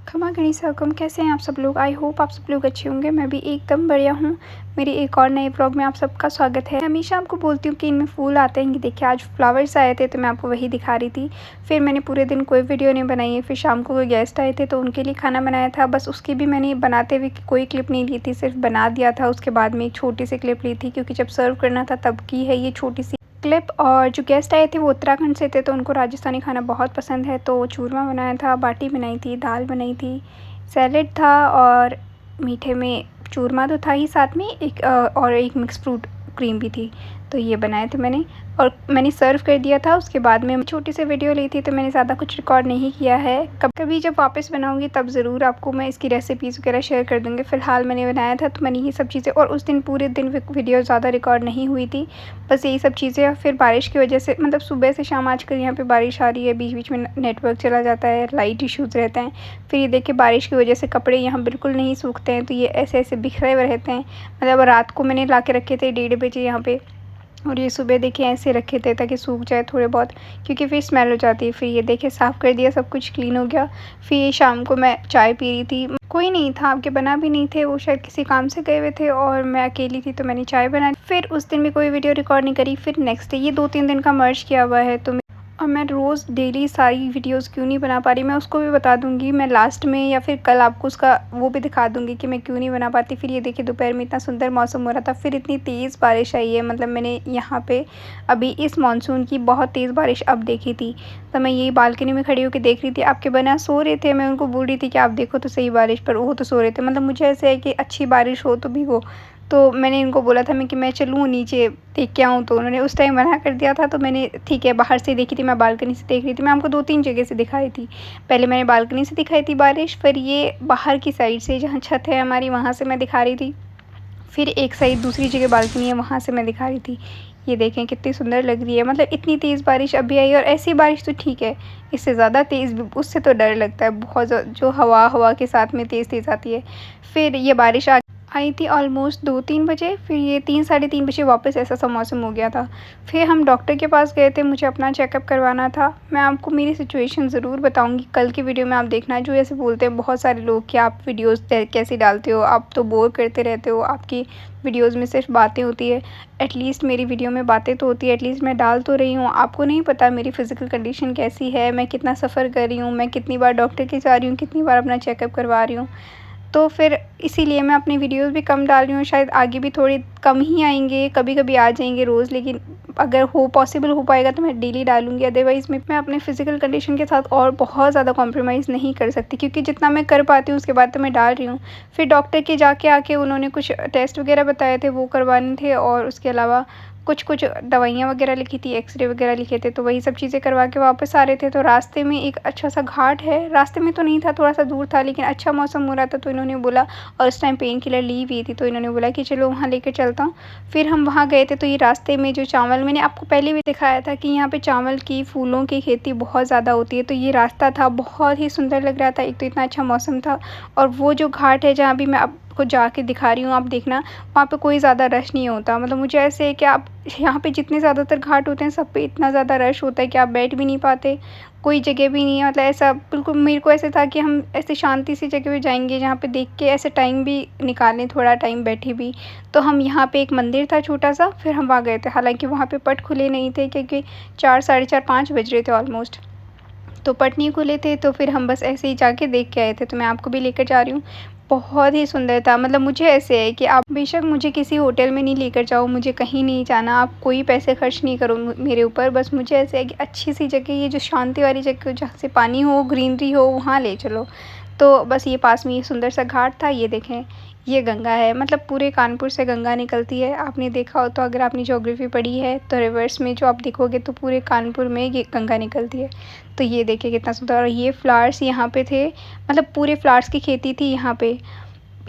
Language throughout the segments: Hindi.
खमा गणिसा कैसे हैं आप सब लोग। आई होप आप सब लोग अच्छे होंगे। मैं भी एकदम बढ़िया हूँ। मेरी एक और नए ब्लॉग में आप सबका स्वागत है। हमेशा आपको बोलती हूँ कि इनमें फूल आते हैं। देखिए आज फ्लावर्स आए थे तो मैं आपको वही दिखा रही थी। फिर मैंने पूरे दिन कोई वीडियो नहीं बनाई है। फिर शाम को कोई गेस्ट आए थे तो उनके लिए खाना बनाया था। बस उसकी भी मैंने बनाते हुए कोई क्लिप नहीं ली थी, सिर्फ बना दिया था। उसके बाद में एक छोटी सी क्लिप ली थी क्योंकि जब सर्व करना था तब की है ये छोटी सी क्लिप। और जो गेस्ट आए थे वो उत्तराखंड से थे तो उनको राजस्थानी खाना बहुत पसंद है। तो चूरमा बनाया था, बाटी बनाई थी, दाल बनाई थी, सैलेड था और मीठे में चूरमा तो था ही, साथ में एक और एक मिक्स फ्रूट क्रीम भी थी। तो ये बनाए थे मैंने और मैंने सर्व कर दिया था। उसके बाद में छोटी सी वीडियो ली थी तो मैंने ज़्यादा कुछ रिकॉर्ड नहीं किया है। कभी जब वापस बनाऊंगी तब ज़रूर आपको मैं इसकी रेसिपीज़ वगैरह शेयर कर दूँगी। फ़िलहाल मैंने बनाया था तो मैंने ये सब चीज़ें, और उस दिन पूरे दिन वीडियो ज़्यादा रिकॉर्ड नहीं हुई थी, बस यही सब चीज़ें। फिर बारिश की वजह से, मतलब सुबह से शाम आजकल यहाँ पे बारिश आ रही है, बीच बीच में नेटवर्क चला जाता है, लाइट इश्यूज़ रहते हैं। फिर ये देखिए बारिश की वजह से कपड़े यहाँ बिल्कुल नहीं सूखते हैं, तो ये ऐसे ऐसे बिखरे हुए रहते हैं। मतलब रात को मैंने ला के रखे थे 1:30 बजे यहाँ पे, और ये सुबह देखिए ऐसे रखे थे ताकि सूख जाए थोड़े बहुत, क्योंकि फिर स्मेल हो जाती है। फिर ये देखिए साफ़ कर दिया, सब कुछ क्लीन हो गया। फिर ये शाम को मैं चाय पी रही थी, कोई नहीं था, आपके बना भी नहीं थे, वो शायद किसी काम से गए हुए थे और मैं अकेली थी तो मैंने चाय बनाई। फिर उस दिन भी कोई वीडियो रिकॉर्ड नहीं करी। फिर नेक्स्ट डे ये 2-3 दिन का मर्ज किया हुआ है तो और मैं रोज़ डेली सारी वीडियोस क्यों नहीं बना पा रही, मैं उसको भी बता दूंगी। मैं लास्ट में या फिर कल आपको उसका वो भी दिखा दूंगी कि मैं क्यों नहीं बना पाती। फिर ये देखिए दोपहर में इतना सुंदर मौसम हो रहा था, फिर इतनी तेज़ बारिश आई है। मतलब मैंने यहाँ पे अभी इस मानसून की बहुत तेज़ बारिश अब देखी थी। तो मैं यही बालकनी में खड़ी होकर देख रही थी। आपके बना सो रहे थे, मैं उनको बोल रही थी कि आप देखो तो सही बारिश, पर वो तो सो रहे थे। मतलब मुझे ऐसे है कि अच्छी बारिश हो तो भीगो। तो मैंने इनको बोला था कि मैं चलूँ नीचे देख के आऊँ, तो उन्होंने उस टाइम मना कर दिया था। तो मैंने ठीक है बाहर से देखी थी, मैं बालकनी से देख रही थी। मैं आपको 2-3 जगह से दिखाई थी। पहले मैंने बालकनी से दिखाई थी बारिश, फिर ये बाहर की साइड से जहाँ छत है हमारी वहाँ से मैं दिखा रही थी, फिर एक साइड दूसरी जगह बालकनी है वहाँ से मैं दिखा रही थी। ये देखें कितनी सुंदर लग रही है। मतलब इतनी तेज़ बारिश अभी आई, और ऐसी बारिश तो ठीक है, इससे ज़्यादा तेज़ उससे तो डर लगता है बहुत, जो हवा के साथ में तेज़ तेज़ आती है। फिर ये बारिश आई थी ऑलमोस्ट 2-3 बजे, फिर ये 3-3:30 बजे वापस ऐसा सा मौसम हो गया था। फिर हम डॉक्टर के पास गए थे, मुझे अपना चेकअप करवाना था। मैं आपको मेरी सिचुएशन ज़रूर बताऊंगी कल की वीडियो में। आप देखना, जो ऐसे बोलते हैं बहुत सारे लोग कि आप वीडियोस कैसे डालते हो, आप तो बोर करते रहते हो, आपकी वीडियोस में सिर्फ बातें होती है। एटलीस्ट मेरी वीडियो में बातें तो होती है, एटलीस्ट मैं डाल तो रही हूँ। आपको नहीं पता मेरी फ़िज़िकल कंडीशन कैसी है, मैं कितना सफ़र कर रही हूँ, मैं कितनी बार डॉक्टर के जा रही हूँ, कितनी बार अपना चेकअप करवा रही हूँ। तो फिर इसीलिए मैं अपनी वीडियोस भी कम डाल रही हूँ। शायद आगे भी थोड़े कम ही आएंगे, कभी कभी आ जाएंगे रोज़, लेकिन अगर पॉसिबल हो पाएगा तो मैं डेली डालूँगी। अदरवाइज़ मैं अपने फ़िज़िकल कंडीशन के साथ और बहुत ज़्यादा कॉम्प्रोमाइज़ नहीं कर सकती, क्योंकि जितना मैं कर पाती हूँ उसके बाद तो मैं डाल रही हूँ। फिर डॉक्टर के जाके आके उन्होंने कुछ टेस्ट वगैरह बताए थे, वो करवाने थे, और उसके अलावा कुछ दवाइयाँ वगैरह लिखी थी, एक्सरे वगैरह लिखे थे, तो वही सब चीज़ें करवा के वापस आ रहे थे। तो रास्ते में एक अच्छा सा घाट है, रास्ते में तो नहीं था, थोड़ा सा दूर था, लेकिन अच्छा मौसम हो रहा था तो इन्होंने बोला, और उस टाइम पेन किलर ली हुई थी, तो इन्होंने बोला कि चलो वहाँ लेकर चलता हूँ। फिर हम वहाँ गए थे। तो ये रास्ते में जो चावल, मैंने आपको पहले भी दिखाया था कि यहाँ पे चावल की, फूलों की खेती बहुत ज़्यादा होती है। तो ये रास्ता था, बहुत ही सुंदर लग रहा था। एक तो इतना अच्छा मौसम था, और वो जो घाट है जहाँ भी मैं आपको जाके दिखा रही हूँ, आप देखना वहाँ पे कोई ज़्यादा रश नहीं होता। मतलब मुझे ऐसे है कि आप यहाँ पे जितने ज़्यादातर घाट होते हैं सब पे इतना ज़्यादा रश होता है कि आप बैठ भी नहीं पाते, कोई जगह भी नहीं है। मतलब ऐसा बिल्कुल मेरे को ऐसे था कि हम ऐसे शांति सी जगह पे जाएंगे जहाँ पे देख के ऐसे टाइम भी निकालें, थोड़ा टाइम बैठे भी। तो हम यहाँ पे एक मंदिर था छोटा सा, फिर हम वहाँ गए थे। हालांकि वहाँ पे पट खुले नहीं थे क्योंकि 4, साढ़े 4, 5 बज रहे थे ऑलमोस्ट, तो पट नहीं खुले थे। तो फिर हम बस ऐसे ही जाके देख के आए थे। तो मैं आपको भी लेकर जा रही हूँ। बहुत ही सुंदर था। मतलब मुझे ऐसे है कि आप बेशक मुझे किसी होटल में नहीं लेकर जाओ, मुझे कहीं नहीं जाना, आप कोई पैसे खर्च नहीं करो मेरे ऊपर, बस मुझे ऐसे है कि अच्छी सी जगह, ये जो शांति वाली जगह जहाँ से पानी हो, ग्रीनरी हो, वहाँ ले चलो। तो बस ये पास में ये सुंदर सा घाट था। ये देखें, ये गंगा है। मतलब पूरे कानपुर से गंगा निकलती है। आपने देखा हो तो, अगर आपने ज्योग्राफी पढ़ी है तो रिवर्स में जो आप देखोगे तो पूरे कानपुर में ये गंगा निकलती है। तो ये देखिए कितना सुंदर। और ये फ्लावर्स यहाँ पे थे, मतलब पूरे फ्लावर्स की खेती थी यहाँ पे।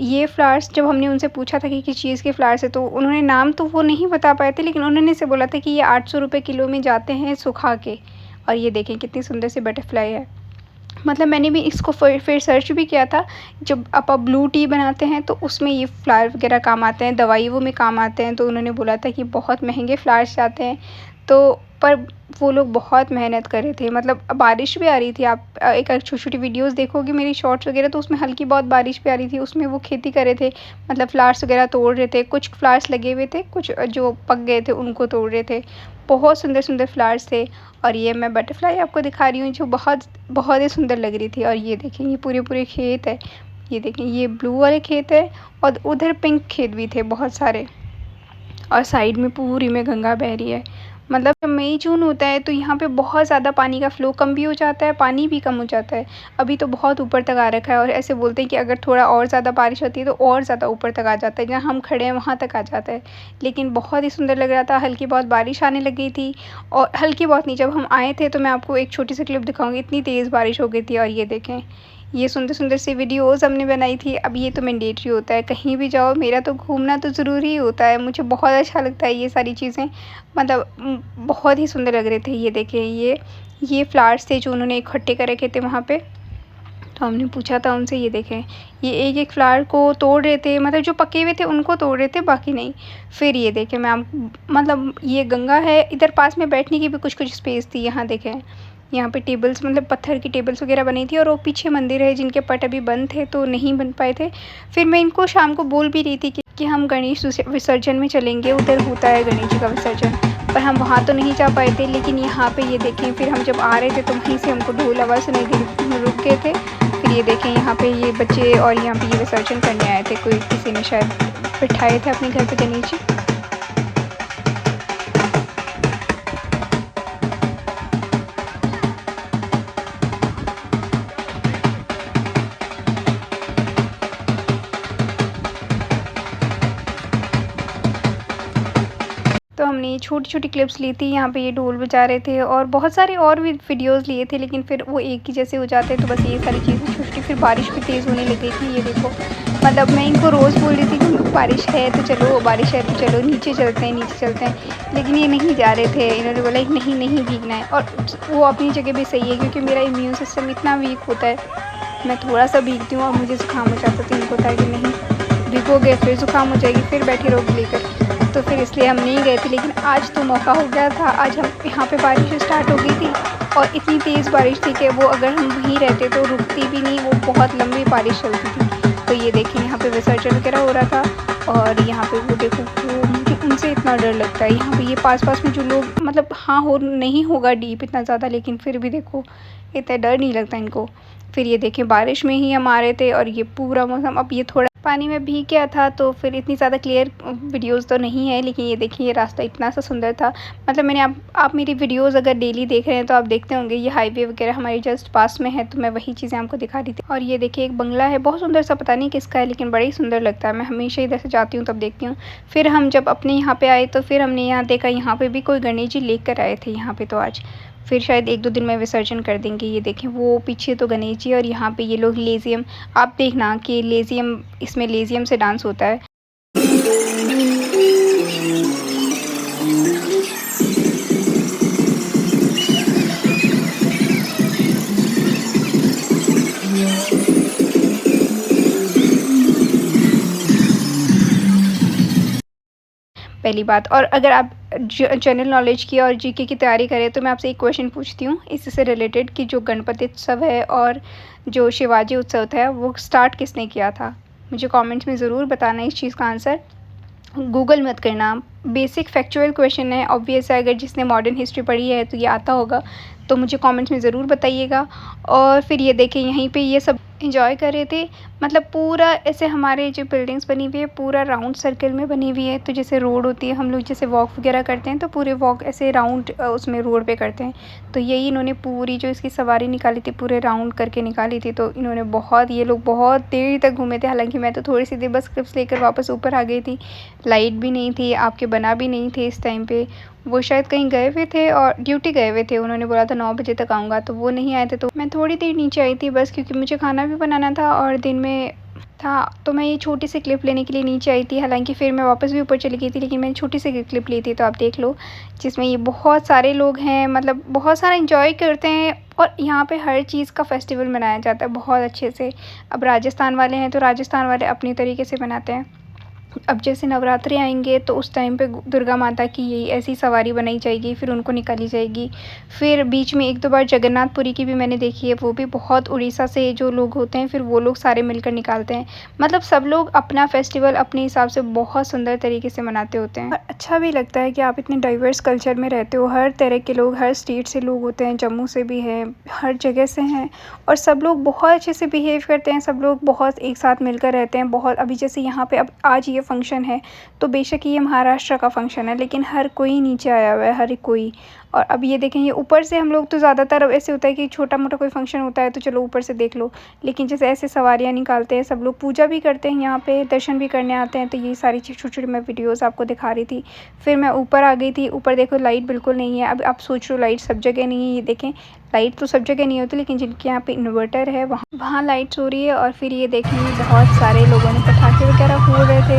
ये फ्लावर्स जब हमने उनसे पूछा था कि किस चीज़ के फ्लावर्स है, तो उन्होंने नाम तो वो नहीं बता पाए थे, लेकिन उन्होंने से बोला था कि ये 800 रुपये किलो में जाते हैं सुखा के। और ये देखें कितनी सुंदर सी बटरफ्लाई है। मतलब मैंने भी इसको फिर सर्च भी किया था। जब आप ब्लू टी बनाते हैं तो उसमें ये फ्लावर वगैरह काम आते हैं, दवाइयों में काम आते हैं। तो उन्होंने बोला था कि बहुत महंगे फ्लावर्स जाते हैं। तो पर वो लोग बहुत मेहनत कर रहे थे, मतलब बारिश भी आ रही थी। आप एक छोटी-छोटी वीडियोज़ देखोगे मेरी शॉर्ट्स वगैरह, तो उसमें हल्की बहुत बारिश भी आ रही थी। उसमें वो खेती कर रहे थे, मतलब फ्लावर्स वगैरह तोड़ रहे थे। कुछ फ्लावर्स लगे हुए थे, कुछ जो पक गए थे उनको तोड़ रहे थे। बहुत सुंदर-सुंदर फ्लावर्स थे। और ये मैं बटरफ्लाई आपको दिखा रही हूँ जो बहुत बहुत ही सुंदर लग रही थी। और ये देखें, ये पूरे-पूरे खेत है। ये देखें, ये ब्लू वाले खेत है और उधर पिंक खेत भी थे बहुत सारे। और साइड में पूरी में गंगा बह रही है। मतलब जब मई जून होता है तो यहाँ पे बहुत ज़्यादा पानी का फ़्लो कम भी हो जाता है, पानी भी कम हो जाता है। अभी तो बहुत ऊपर तक आ रखा है और ऐसे बोलते हैं कि अगर थोड़ा और ज़्यादा बारिश होती है तो और ज़्यादा ऊपर तक आ जाता है, जहाँ हम खड़े हैं वहाँ तक आ जाता है। लेकिन बहुत ही सुंदर लग रहा था, हल्की बहुत बारिश आने लग गई थी। और हल्की बहुत नहीं, जब हम आए थे तो मैं आपको एक छोटी सी क्लिप दिखाऊँगी, इतनी तेज़ बारिश हो गई थी। और ये देखें, ये सुंदर-सुंदर सी वीडियोज़ हमने बनाई थी। अब ये तो मैंडेटरी होता है, कहीं भी जाओ मेरा तो घूमना तो ज़रूरी ही होता है। मुझे बहुत अच्छा लगता है ये सारी चीज़ें, मतलब बहुत ही सुंदर लग रहे थे। ये देखिए, ये फ्लावर्स थे जो उन्होंने इकट्ठे कर रखे थे वहाँ पे। तो हमने पूछा था उनसे, ये देखें, ये एक-एक फ्लावर को तोड़ रहे थे, मतलब जो पके हुए थे उनको तोड़ रहे थे, बाकी नहीं। फिर ये देखें, मैं आप मतलब ये गंगा है, इधर पास में बैठने की भी कुछ-कुछ स्पेस थी। यहाँ देखें, यहाँ पे टेबल्स, मतलब पत्थर की टेबल्स वगैरह बनी थी। और वो पीछे मंदिर है जिनके पट अभी बंद थे तो नहीं बन पाए थे। फिर मैं इनको शाम को बोल भी रही थी कि हम गणेश विसर्जन में चलेंगे, उधर होता है गणेश जी का विसर्जन, पर हम वहाँ तो नहीं जा पाए थे। लेकिन यहाँ पे ये देखें, फिर हम जब आ रहे थे तो वहीं से हमको ढोल आवाज़ सुनाई दी, हम रुक गए थे। फिर ये देखें, यहाँ पे ये बच्चे और यहाँ पे ये विसर्जन करने आए थे, कोई किसी ने शायद बिठाए थे अपने घर पे गणेश जी। तो हमने ये छोटी-छोटी क्लिप्स ली थी, यहाँ पे ये ढोल बजा रहे थे और बहुत सारे और भी वीडियोज़ लिए थे, लेकिन फिर वो एक ही जैसे हो जाते हैं, तो बस ये सारी चीज़ें छोटी-छोटी। फिर बारिश भी तेज़ होने लग गई थी, ये देखो, मतलब मैं इनको रोज़ बोल रही थी कि बारिश है तो चलो, बारिश है तो चलो, नीचे चलते हैं, नीचे चलते हैं। लेकिन ये नहीं जा रहे थे, इन्होंने बोला कि नहीं, नहीं भीगना है। और वो अपनी जगह भी सही है, क्योंकि मेरा इम्यून सिस्टम इतना वीक होता है, मैं थोड़ा-सा भीगती हूँ और मुझे ज़ुकाम हो जाता है। तो इनको था कि नहीं, भीगोगे फिर ज़ुकाम हो जाएगी, फिर बैठे रहोगे लेकर। तो फिर इसलिए हम नहीं गए थे। लेकिन आज तो मौका हो गया था, आज हम यहाँ पे बारिश स्टार्ट हो गई थी और इतनी तेज़ बारिश थी कि वो अगर हम वहीं रहते तो रुकती भी नहीं, वो बहुत लंबी बारिश चलती थी। तो ये देखिए, यहाँ पे विसर्जन वगैरह हो रहा था और यहाँ पे वो देखो, वो मुझे उनसे इतना डर लगता है। यहाँ पे ये पास-पास में जो लोग, मतलब हाँ, हो नहीं होगा डीप इतना ज़्यादा, लेकिन फिर भी देखो, इतना डर नहीं लगता इनको। फिर ये देखें, बारिश में ही हम आ रहे थे और ये पूरा मौसम, अब ये थोड़ा पानी में भीग गया था तो फिर इतनी ज़्यादा क्लियर वीडियोज़ तो नहीं है। लेकिन ये देखिए, ये रास्ता इतना सा सुंदर था, मतलब मैंने आप मेरी वीडियोज़ अगर डेली देख रहे हैं तो आप देखते होंगे, ये हाईवे वगैरह हमारे जस्ट पास में है, तो मैं वही चीज़ें आपको दिखा रही थी। और ये देखिए, एक बंगला है बहुत सुंदर सा, पता नहीं किसका है, लेकिन बड़ा ही सुंदर लगता है। मैं हमेशा इधर से जाती हूँ तब देखती हूँ। फिर हम जब अपने यहाँ पे आए तो फिर हमने यहाँ देखा, यहाँ पे भी कोई गणेश जी लेकर आए थे यहाँ पे, तो आज फिर शायद 1-2 दिन में विसर्जन कर देंगे। ये देखें, वो पीछे तो गणेश जी और यहाँ पे ये लोग लेज़ियम, आप देखना कि लेज़ियम, इसमें लेज़ियम से डांस होता है। पहली बात। और अगर आप जनरल नॉलेज की और जीके की तैयारी करें तो मैं आपसे एक क्वेश्चन पूछती हूँ इससे रिलेटेड, कि जो गणपति उत्सव है और जो शिवाजी उत्सव था वो स्टार्ट किसने किया था? मुझे कमेंट्स में ज़रूर बताना इस चीज़ का आंसर। गूगल मत करना, बेसिक फैक्चुअल क्वेश्चन है, ऑब्वियस है, अगर जिसने मॉडर्न हिस्ट्री पढ़ी है तो ये आता होगा। तो मुझे कमेंट्स में ज़रूर बताइएगा। और फिर ये देखें, यहीं पे ये सब एंजॉय कर रहे थे, मतलब पूरा ऐसे हमारे जो बिल्डिंग्स बनी हुई है पूरा राउंड सर्कल में बनी हुई है। तो जैसे रोड होती है, हम लोग जैसे वॉक वगैरह करते हैं तो पूरे वॉक ऐसे राउंड उसमें रोड पे करते हैं। तो यही इन्होंने पूरी जो इसकी सवारी निकाली थी पूरे राउंड करके निकाली थी। तो इन्होंने बहुत, ये लोग बहुत देर तक घूमे थे, हालांकि मैं तो थोड़ी सी देर बस क्लिप्स लेकर वापस ऊपर आ गई थी। लाइट भी नहीं थी, आपके बना भी नहीं थे इस टाइम पे। वो शायद कहीं गए हुए थे और ड्यूटी गए हुए थे, उन्होंने बोला था 9 बजे तक आऊँगा, तो वो नहीं आए थे। तो मैं थोड़ी देर नीचे आई थी बस, क्योंकि मुझे खाना भी बनाना था और दिन में था, तो मैं ये छोटी सी क्लिप लेने के लिए नीचे आई थी। हालांकि फिर मैं वापस भी ऊपर चली गई थी, लेकिन मैंने छोटी सी क्लिप ली थी, तो आप देख लो, जिसमें ये बहुत सारे लोग हैं, मतलब बहुत सारा इंजॉय करते हैं। और यहाँ पे हर चीज़ का फेस्टिवल मनाया जाता है बहुत अच्छे से। अब राजस्थान वाले हैं तो राजस्थान वाले अपनी तरीके से मनाते हैं, अब जैसे नवरात्रे आएंगे तो उस टाइम पे दुर्गा माता की यही ऐसी सवारी बनाई जाएगी, फिर उनको निकाली जाएगी। फिर बीच में 1-2 बार जगन्नाथपुरी की भी मैंने देखी है, वो भी बहुत उड़ीसा से जो लोग होते हैं फिर वो लोग सारे मिलकर निकालते हैं। मतलब सब लोग अपना फेस्टिवल अपने हिसाब से बहुत सुंदर तरीके से मनाते होते हैं और अच्छा भी लगता है कि आप इतने डाइवर्स कल्चर में रहते हो। हर तरह के लोग, हर स्टेट से लोग होते हैं, जम्मू से भी हैं, हर जगह से हैं और सब लोग बहुत अच्छे से बिहेव करते हैं। सब लोग बहुत एक साथ मिलकर रहते हैं। बहुत अभी जैसे यहाँ पे अब आज ये फंक्शन है तो बेशक ये महाराष्ट्र का फंक्शन है, लेकिन हर कोई नीचे आया हुआ है, हर कोई। और अब ये देखें, ये ऊपर से हम लोग तो ज़्यादातर अब ऐसे होता है कि छोटा मोटा कोई फंक्शन होता है तो चलो ऊपर से देख लो, लेकिन जैसे ऐसे सवारियाँ निकालते हैं, सब लोग पूजा भी करते हैं, यहाँ पे दर्शन भी करने आते हैं। तो ये सारी चीज़ छोटी छोटी मैं वीडियोज़ आपको दिखा रही थी। फिर मैं ऊपर आ गई थी। ऊपर देखो लाइट बिल्कुल नहीं है। अब आप सोच रहे हो लाइट सब जगह नहीं है, ये देखें लाइट तो सब जगह नहीं होती, लेकिन जिनके यहाँ पे इन्वर्टर है वहाँ लाइट्स हो रही है। और फिर ये देखेंगे बहुत सारे लोगों ने पटाखे वगैरह फोड़ रहे थे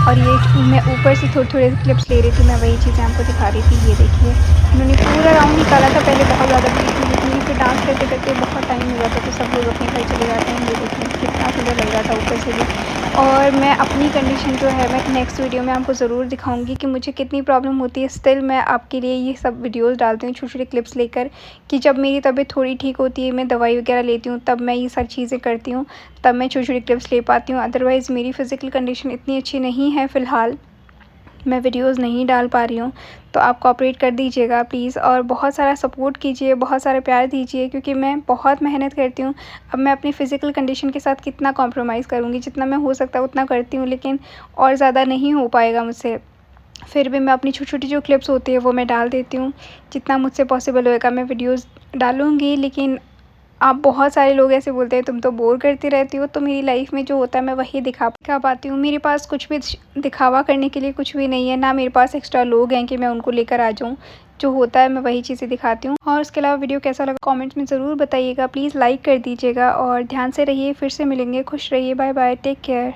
और ये मैं ऊपर से थोड़े थोड़े क्लिप्स ले रही थी। मैं वही चीज़ें आपको दिखा रही थी। ये देखिए इन्होंने पूरा राउंड निकाला था। पहले बहुत ज़्यादा भीड़ थी, लेकिन फिर डांस करते करते बहुत टाइम हो जाता तो सब लोग अपने घर चले जाते हैं। ये देखिए कितना सुंदर लग रहा था ऊपर से भी। और मैं अपनी कंडीशन जो है मैं नेक्स्ट वीडियो में आपको ज़रूर दिखाऊंगी कि मुझे कितनी प्रॉब्लम होती है। स्टिल मैं आपके लिए ये सब वीडियोस डालती हूँ, छोटे छोटे क्लिप्स लेकर, कि जब मेरी तबीयत थोड़ी ठीक होती है, मैं दवाई वगैरह लेती हूँ, तब मैं ये सारी चीज़ें करती हूँ, तब मैं छोटी छोटी क्लिप्स ले पाती हूँ। अदरवाइज़ मेरी फ़िज़िकल कंडीशन इतनी अच्छी नहीं है फ़िलहाल, मैं वीडियोस नहीं डाल पा रही हूँ। तो आप कोऑपरेट कर दीजिएगा प्लीज़ और बहुत सारा सपोर्ट कीजिए, बहुत सारा प्यार दीजिए, क्योंकि मैं बहुत मेहनत करती हूँ। अब मैं अपनी फ़िज़िकल कंडीशन के साथ कितना कॉम्प्रोमाइज़ करूँगी, जितना मैं हो सकता है उतना करती हूँ, लेकिन और ज़्यादा नहीं हो पाएगा मुझसे। फिर भी मैं अपनी छोटी-छोटी जो क्लिप्स होती है वो मैं डाल देती हूँ। जितना मुझसे पॉसिबल होएगा मैं वीडियोज़ डालूँगी। लेकिन आप बहुत सारे लोग ऐसे बोलते हैं तुम तो बोर करती रहती हो, तो मेरी लाइफ में जो होता है मैं वही दिखा पाती हूँ। मेरे पास कुछ भी दिखावा करने के लिए कुछ भी नहीं है, ना मेरे पास एक्स्ट्रा लोग हैं कि मैं उनको लेकर आ जाऊँ। जो होता है मैं वही चीज़ें दिखाती हूँ। और उसके अलावा वीडियो कैसा लगा कमेंट्स में ज़रूर बताइएगा। प्लीज़ लाइक कर दीजिएगा और ध्यान से रहिए। फिर से मिलेंगे। खुश रहिए। Bye bye. Take care.